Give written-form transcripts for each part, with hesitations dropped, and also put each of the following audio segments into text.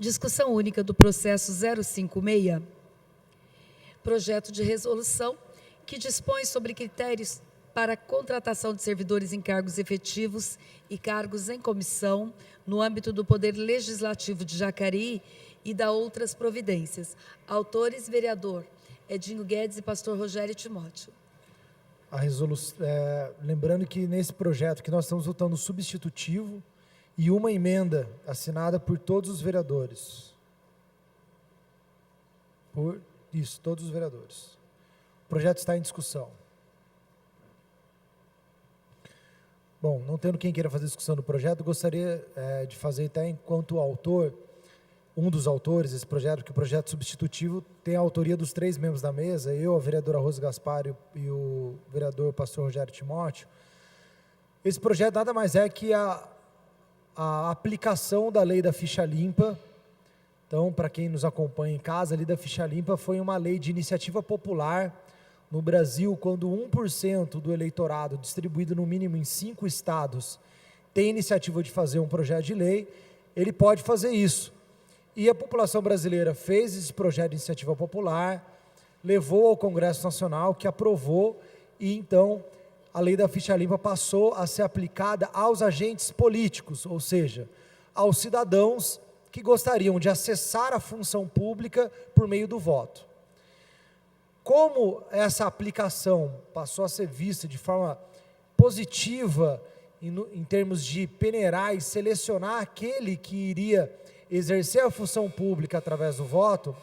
Discussão única do processo 056, projeto de resolução que dispõe sobre critérios para a contratação de servidores em cargos efetivos e cargos em comissão no âmbito do Poder Legislativo de Jacareí e da outras providências. Autores, vereador Edinho Guedes e pastor Rogério Timóteo. A resolução, lembrando que nesse projeto que nós estamos votando substitutivo e uma emenda assinada por todos os vereadores. Por isso, todos os vereadores. O projeto está em discussão. Bom, não tendo quem queira fazer discussão do projeto, gostaria de fazer até enquanto autor, um dos autores desse projeto, porque o projeto substitutivo tem a autoria dos 3 membros da mesa, eu, a vereadora Rosa Gaspar e o vereador pastor Rogério Timóteo. Esse projeto nada mais é que a aplicação da lei da ficha limpa. Então, para quem nos acompanha em casa, a lei da ficha limpa foi uma lei de iniciativa popular no Brasil, quando 1% do eleitorado, distribuído no mínimo em 5 estados, tem iniciativa de fazer um projeto de lei, ele pode fazer isso. E a população brasileira fez esse projeto de iniciativa popular, levou ao Congresso Nacional, que aprovou, e então a lei da ficha limpa passou a ser aplicada aos agentes políticos, ou seja, aos cidadãos que gostariam de acessar a função pública por meio do voto. Como essa aplicação passou a ser vista de forma positiva em termos de peneirar e selecionar aquele que iria exercer a função pública através do voto,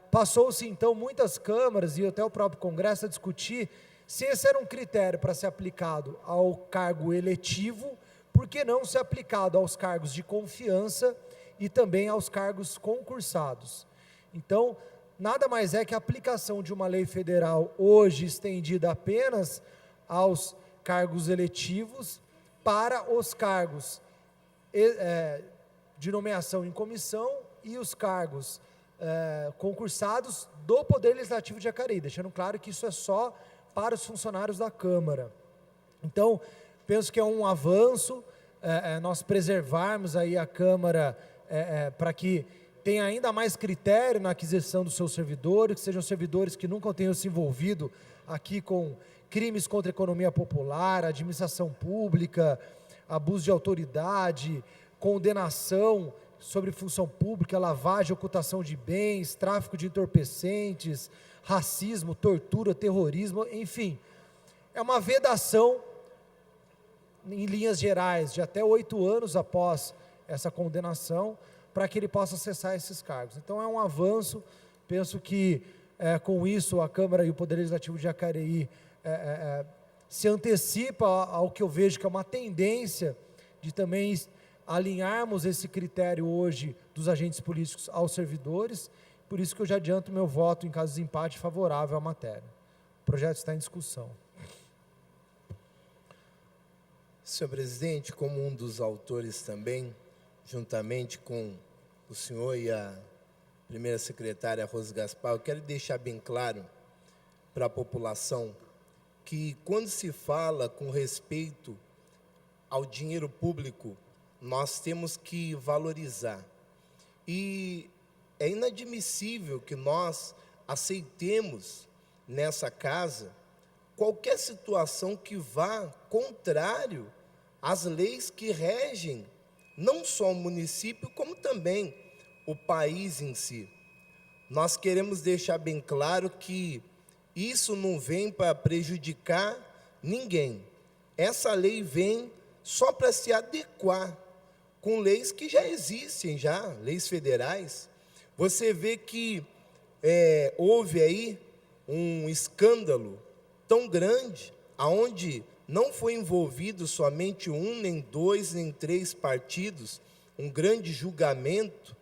passou-se então muitas câmaras e até o próprio Congresso a discutir se esse era um critério para ser aplicado ao cargo eletivo, por que não ser aplicado aos cargos de confiança e também aos cargos concursados. Então, nada mais é que a aplicação de uma lei federal hoje estendida apenas aos cargos eletivos para os cargos de nomeação em comissão e os cargos concursados do Poder Legislativo de Jacareí, deixando claro que isso é só para os funcionários da Câmara. Então, penso que é um avanço nós preservarmos aí a Câmara para que tenha ainda mais critério na aquisição dos seus servidores, que sejam servidores que nunca tenham se envolvido aqui com crimes contra a economia popular, administração pública, abuso de autoridade, condenação sobre função pública, lavagem, ocultação de bens, tráfico de entorpecentes, racismo, tortura, terrorismo, enfim. É uma vedação, em linhas gerais, de até 8 anos após essa condenação, para que ele possa acessar esses cargos. Então, é um avanço. Penso que, com isso, a Câmara e o Poder Legislativo de Jacareí se antecipa ao que eu vejo que é uma tendência de também alinharmos esse critério hoje dos agentes políticos aos servidores, por isso que eu já adianto meu voto, em caso de empate, favorável à matéria. O projeto está em discussão. Senhor presidente, como um dos autores também, juntamente com o senhor e a primeira secretária Rosa Gaspar, eu quero deixar bem claro para a população que quando se fala com respeito ao dinheiro público, nós temos que valorizar. E é inadmissível que nós aceitemos nessa casa qualquer situação que vá contrário às leis que regem não só o município, como também o país em si. Nós queremos deixar bem claro que isso não vem para prejudicar ninguém. Essa lei vem só para se adequar com leis que já existem, leis federais. Você vê que houve aí um escândalo tão grande, aonde não foi envolvido somente 1, nem 2, nem 3 partidos, um grande julgamento,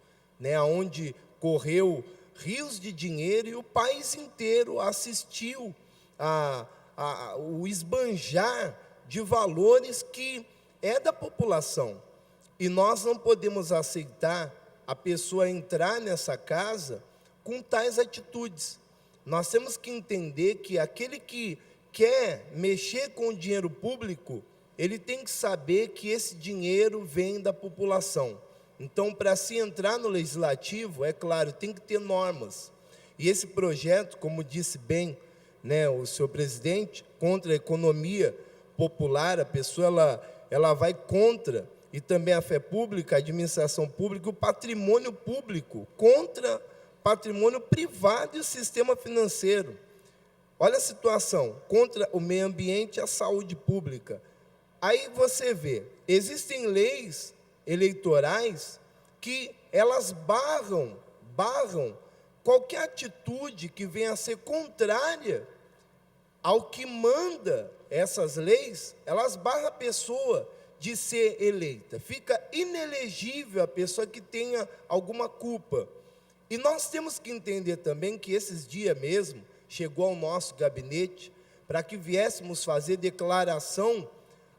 onde correu rios de dinheiro e o país inteiro assistiu o esbanjar de valores que é da população. E nós não podemos aceitar a pessoa entrar nessa casa com tais atitudes. Nós temos que entender que aquele que quer mexer com o dinheiro público, ele tem que saber que esse dinheiro vem da população. Então, para se entrar no legislativo, é claro, tem que ter normas. E esse projeto, como disse bem, né, o senhor presidente, contra a economia popular, a pessoa ela vai contra, e também a fé pública, a administração pública, o patrimônio público, contra patrimônio privado e o sistema financeiro. Olha a situação, contra o meio ambiente e a saúde pública. Aí você vê, existem leis eleitorais que elas barram qualquer atitude que venha a ser contrária ao que manda essas leis, elas barram a pessoa de ser eleita. Fica inelegível a pessoa que tenha alguma culpa. E nós temos que entender também que esses dias mesmo, chegou ao nosso gabinete, para que viéssemos fazer declaração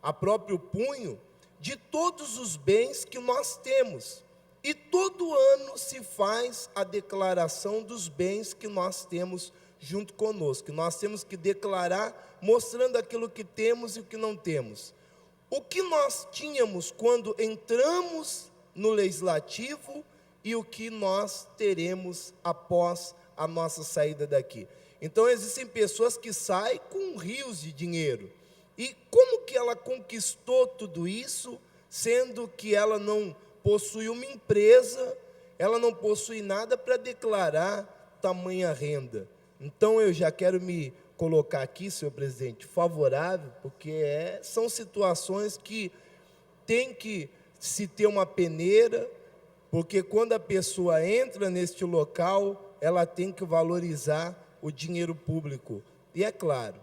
a próprio punho de todos os bens que nós temos. E todo ano se faz a declaração dos bens que nós temos junto conosco. Nós temos que declarar mostrando aquilo que temos e o que não temos. O que nós tínhamos quando entramos no legislativo e o que nós teremos após a nossa saída daqui. Então, existem pessoas que saem com rios de dinheiro. E como que ela conquistou tudo isso, sendo que ela não possui uma empresa, ela não possui nada para declarar tamanha renda? Então, eu já quero me colocar aqui, senhor presidente, favorável, porque são situações que tem que se ter uma peneira, porque quando a pessoa entra neste local, ela tem que valorizar o dinheiro público. E é claro,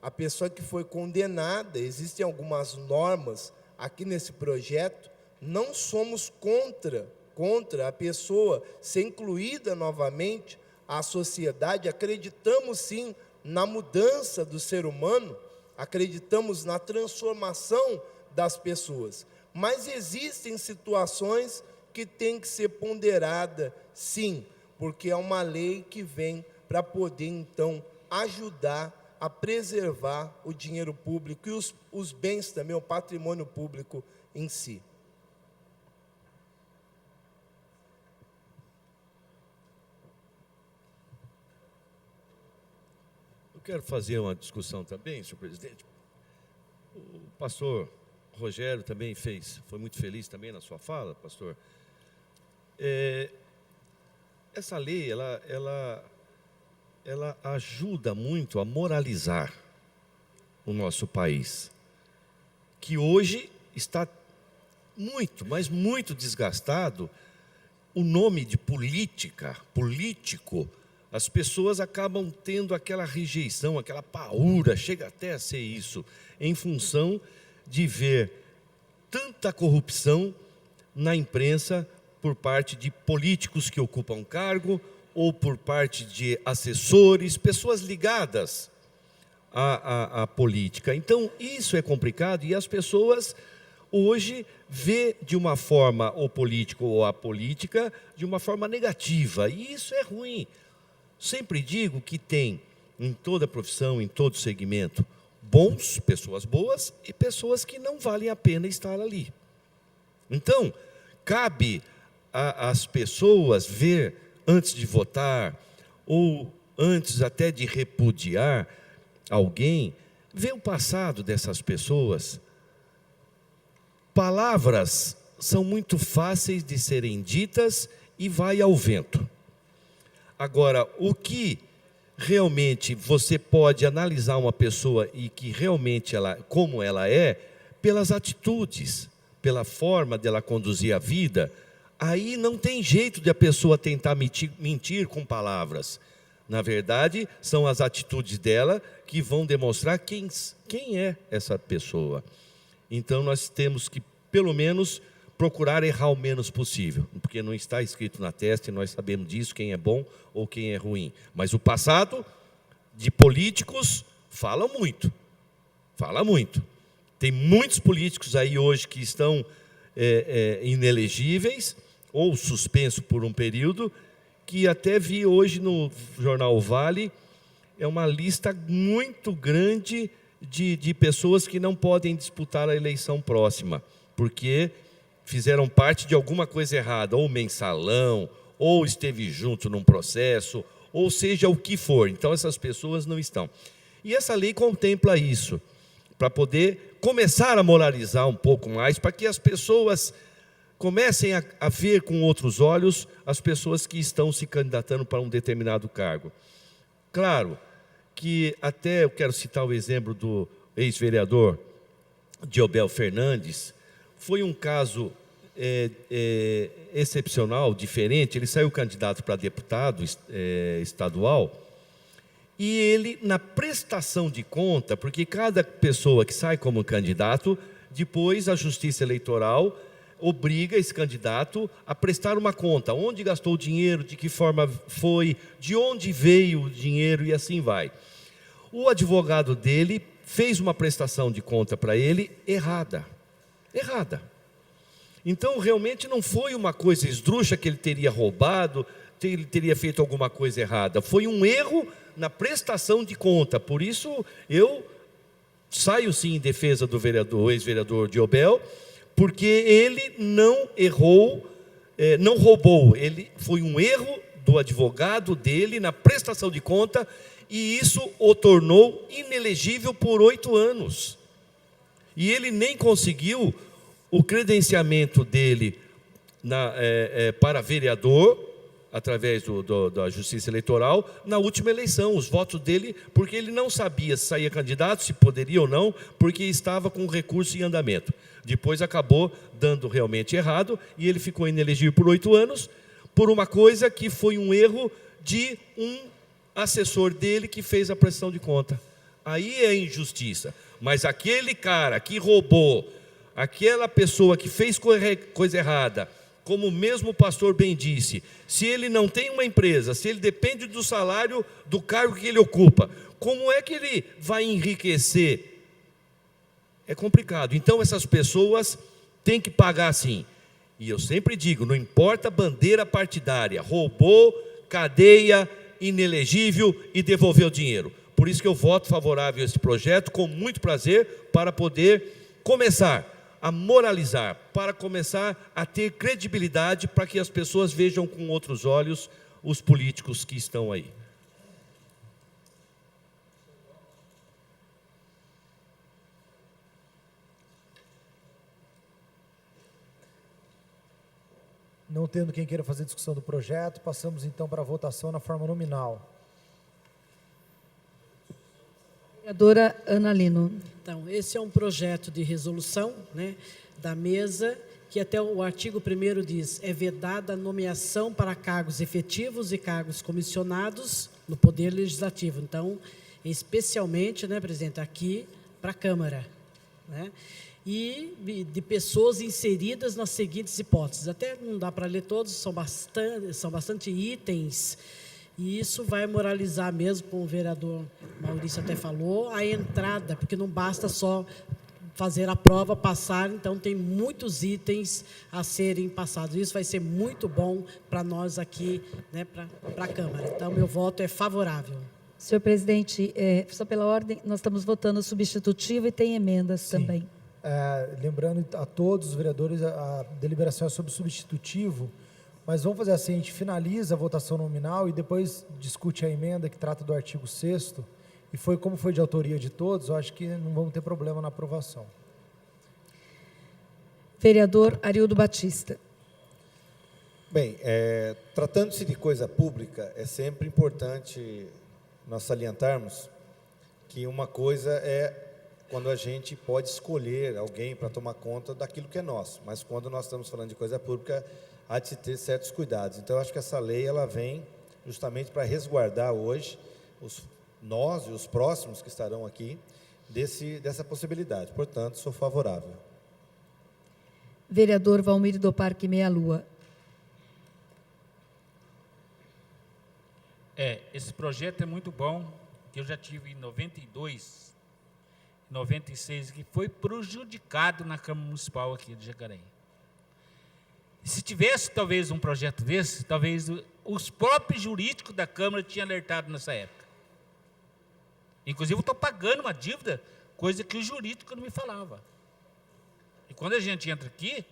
a pessoa que foi condenada, existem algumas normas aqui nesse projeto, não somos contra a pessoa ser incluída novamente à sociedade, acreditamos sim na mudança do ser humano, acreditamos na transformação das pessoas, mas existem situações que têm que ser ponderada, sim, porque é uma lei que vem para poder, então, ajudar a preservar o dinheiro público e os bens também, o patrimônio público em si. Eu quero fazer uma discussão também, senhor presidente. O pastor Rogério também foi muito feliz também na sua fala, pastor. Essa lei, ela ajuda muito a moralizar o nosso país, que hoje está muito, mas muito desgastado. O nome de político, as pessoas acabam tendo aquela rejeição, aquela paura, chega até a ser isso, em função de ver tanta corrupção na imprensa por parte de políticos que ocupam cargo, ou por parte de assessores, pessoas ligadas à política. Então, isso é complicado e as pessoas hoje vê de uma forma o político ou a política de uma forma negativa, e isso é ruim. Sempre digo que tem em toda profissão, em todo segmento, pessoas boas e pessoas que não valem a pena estar ali. Então, cabe às pessoas ver, antes de votar, ou antes até de repudiar alguém, ver o passado dessas pessoas. Palavras são muito fáceis de serem ditas e vai ao vento. Agora, o que realmente você pode analisar uma pessoa e que realmente como ela é, pelas atitudes, pela forma dela conduzir a vida, aí não tem jeito de a pessoa tentar mentir com palavras. Na verdade, são as atitudes dela que vão demonstrar quem é essa pessoa. Então, nós temos que, pelo menos, procurar errar o menos possível, porque não está escrito na testa e nós sabemos disso, quem é bom ou quem é ruim. Mas o passado de políticos fala muito. Tem muitos políticos aí hoje que estão inelegíveis ou suspenso por um período, que até vi hoje no jornal Vale, é uma lista muito grande de pessoas que não podem disputar a eleição próxima, porque fizeram parte de alguma coisa errada, ou mensalão, ou esteve junto num processo, ou seja o que for. Então, essas pessoas não estão. E essa lei contempla isso, para poder começar a moralizar um pouco mais, para que as pessoas comecem a ver com outros olhos as pessoas que estão se candidatando para um determinado cargo. Claro que até eu quero citar o exemplo do ex-vereador Diobel Fernandes. Foi um caso excepcional, diferente. Ele saiu candidato para deputado estadual, e ele, na prestação de conta, porque cada pessoa que sai como candidato, depois a Justiça Eleitoral obriga esse candidato a prestar uma conta, onde gastou o dinheiro, de que forma foi, de onde veio o dinheiro e assim vai. O advogado dele fez uma prestação de conta para ele errada. Então, realmente não foi uma coisa esdrúxula que ele teria roubado, ele teria feito alguma coisa errada. Foi um erro na prestação de conta. Por isso, eu saio sim em defesa do ex-vereador Diobel, porque ele não errou, não roubou. Foi um erro do advogado dele na prestação de conta, e isso o tornou inelegível por 8 anos. E ele nem conseguiu o credenciamento dele para vereador, através da Justiça Eleitoral, na última eleição, os votos dele, porque ele não sabia se saía candidato, se poderia ou não, porque estava com o recurso em andamento. Depois acabou dando realmente errado, e ele ficou inelegível por 8 anos, por uma coisa que foi um erro de um assessor dele que fez a prestação de conta. Aí é injustiça. Mas aquele cara que roubou, aquela pessoa que fez coisa errada, como mesmo o pastor bem disse, se ele não tem uma empresa, se ele depende do salário do cargo que ele ocupa, como é que ele vai enriquecer? É complicado. Então, essas pessoas têm que pagar sim. E eu sempre digo, não importa a bandeira partidária, roubou, cadeia, inelegível e devolveu o dinheiro. Por isso que eu voto favorável a esse projeto, com muito prazer, para poder começar a moralizar, para começar a ter credibilidade, para que as pessoas vejam com outros olhos os políticos que estão aí. Não tendo quem queira fazer discussão do projeto, passamos então para a votação na forma nominal. Vereadora Ana Lino. Então, esse é um projeto de resolução, né, da mesa, que até o artigo 1º diz: é vedada a nomeação para cargos efetivos e cargos comissionados no Poder Legislativo. Então, especialmente, né, presidente, aqui para a Câmara, né, e de pessoas inseridas nas seguintes hipóteses. Até não dá para ler todos, são bastante itens. E isso vai moralizar mesmo, como o vereador Maurício até falou, a entrada, porque não basta só fazer a prova, passar, então tem muitos itens a serem passados. Isso vai ser muito bom para nós aqui, né, para a Câmara. Então, meu voto é favorável. Senhor presidente, só pela ordem, nós estamos votando substitutivo e tem emendas também. Lembrando a todos os vereadores, a deliberação é sobre substitutivo, mas vamos fazer assim, a gente finaliza a votação nominal e depois discute a emenda que trata do artigo 6º, e como foi de autoria de todos, eu acho que não vamos ter problema na aprovação. Vereador Arildo Batista. Bem, tratando-se de coisa pública, é sempre importante nós salientarmos que uma coisa é quando a gente pode escolher alguém para tomar conta daquilo que é nosso, mas quando nós estamos falando de coisa pública, há de se ter certos cuidados. Então, eu acho que essa lei ela vem justamente para resguardar hoje nós e os próximos que estarão aqui dessa possibilidade. Portanto, sou favorável. Vereador Valmir do Parque Meia Lua. Esse projeto é muito bom, que eu já tive em 92, 96, que foi prejudicado na Câmara Municipal aqui de Jacareí. Se tivesse, talvez, um projeto desse, talvez os próprios jurídicos da Câmara tinham alertado nessa época. Inclusive, eu estou pagando uma dívida, coisa que o jurídico não me falava. E quando a gente entra aqui,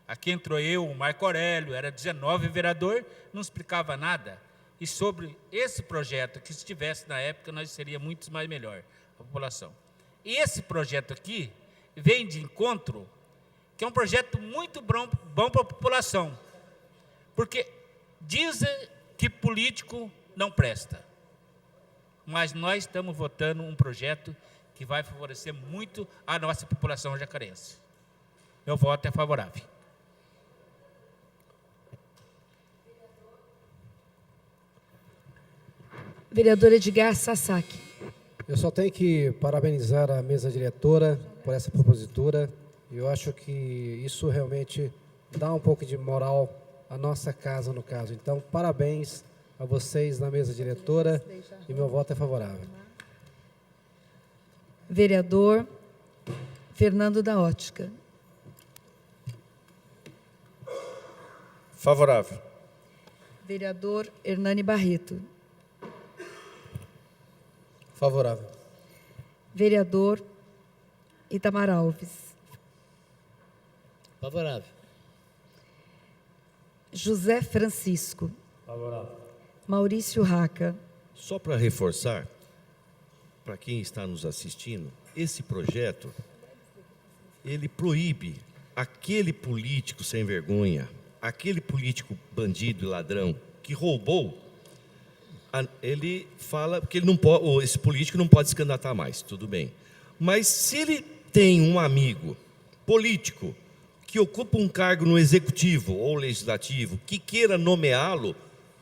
Aqui entrou eu, o Marco Aurélio, era 19 vereador, não explicava nada. E sobre esse projeto, que se tivesse na época, nós seria muito mais melhor, a população. E esse projeto aqui vem de encontro, que é um projeto muito bom para a população. Porque dizem que político não presta. Mas nós estamos votando um projeto que vai favorecer muito a nossa população jacarense. Meu voto é favorável. Vereador Edgar Sasaki. Eu só tenho que parabenizar a mesa diretora por essa propositura. Eu acho que isso realmente dá um pouco de moral à nossa casa, no caso. Então, parabéns a vocês na mesa diretora e meu voto é favorável. Vereador Fernando da Ótica. Favorável. Vereador Hernani Barreto. Favorável. Vereador Itamar Alves. Favorável. José Francisco. Favorável. Maurício Raca. Só para reforçar, para quem está nos assistindo, esse projeto, ele proíbe aquele político sem vergonha, aquele político bandido e ladrão que roubou, ele fala que ele não pode, esse político não pode se candidatar mais, tudo bem. Mas se ele tem um amigo político que ocupa um cargo no executivo ou legislativo que queira nomeá-lo,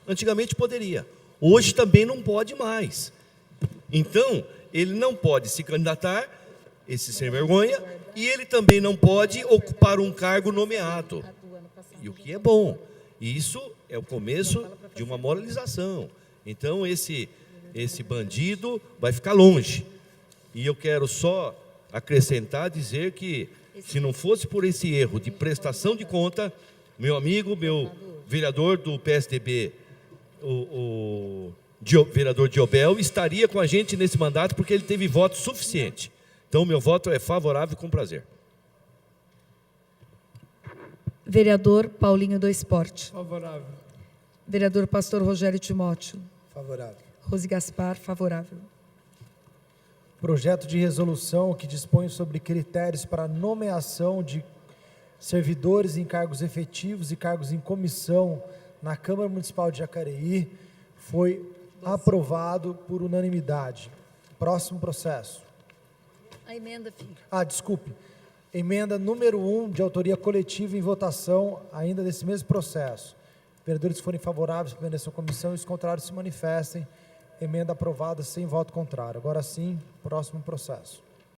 antigamente poderia. Hoje também não pode mais. Então, ele não pode se candidatar, esse sem vergonha, e ele também não pode ocupar um cargo nomeado. E o que é bom. E isso é o começo de uma moralização. Então, esse bandido vai ficar longe. E eu quero só acrescentar, dizer que, se não fosse por esse erro de prestação de conta, meu amigo, meu vereador do PSDB, o vereador Diobel, estaria com a gente nesse mandato porque ele teve voto suficiente. Então, meu voto é favorável, com prazer. Vereador Paulinho do Esporte. Favorável. Vereador Pastor Rogério Timóteo. Favorável. Rose Gaspar, favorável. Projeto de resolução que dispõe sobre critérios para nomeação de servidores em cargos efetivos e cargos em comissão na Câmara Municipal de Jacareí foi aprovado por unanimidade. Próximo processo. A emenda, filho. Desculpe. Emenda número 1, de autoria coletiva, em votação ainda desse mesmo processo. Vereadores que forem favoráveis à permanência da comissão e os contrários se manifestem. Emenda aprovada sem voto contrário. Agora sim, próximo processo.